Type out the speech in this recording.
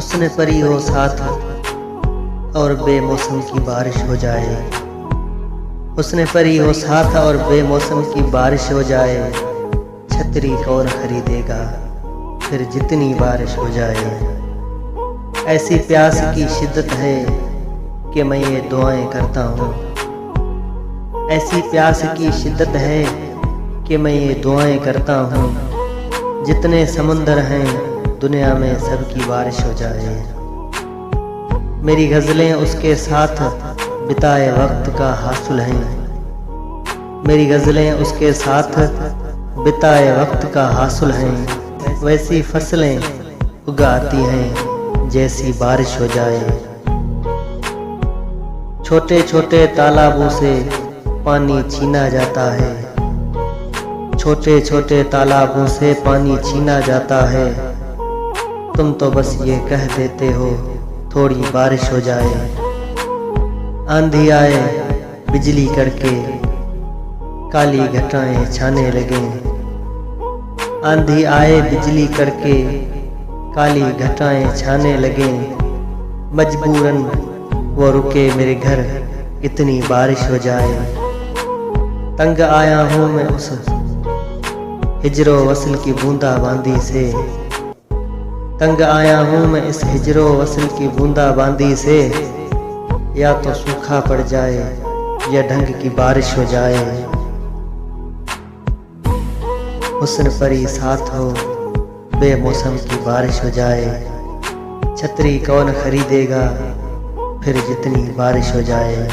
हुस्न परी हो साथ और बेमौसम की बारिश हो जाए। हुस्न परी हो साथ और बेमौसम की बारिश हो जाए। छतरी कौन खरीदेगा फिर जितनी बारिश हो जाए। ऐसी प्यास की शिद्दत है कि मैं ये दुआएं करता हूँ। ऐसी प्यास की शिद्दत है कि मैं ये दुआएं करता हूँ। जितने समुंदर हैं दुनिया में सबकी बारिश हो जाए। मेरी गज़लें उसके साथ बिताए वक्त का हासिल हैं। मेरी गज़लें उसके साथ बिताए वक्त का हासिल हैं। वैसी फसलें उगाती हैं जैसी बारिश हो जाए। छोटे छोटे तालाबों से पानी छीना जाता है। छोटे छोटे तालाबों से पानी छीना जाता है। तुम तो बस ये कह देते हो थोड़ी बारिश हो जाए। आंधी आए बिजली कड़के काली घटाएं छाने लगे। आंधी आए बिजली कड़के काली घटाएं छाने लगे। मजबूरन वो रुके मेरे घर इतनी बारिश हो जाए। तंग आया हूँ मैं उस हिजरो वसल की बूंदा बांदी से। तंग आया हूँ मैं इस हिजरो वसल की बूंदा बांदी से। या तो सूखा पड़ जाए या ढंग की बारिश हो जाए। हुस्न परी साथ हो बेमौसम की बारिश हो जाए। छतरी कौन खरीदेगा फिर जितनी बारिश हो जाए।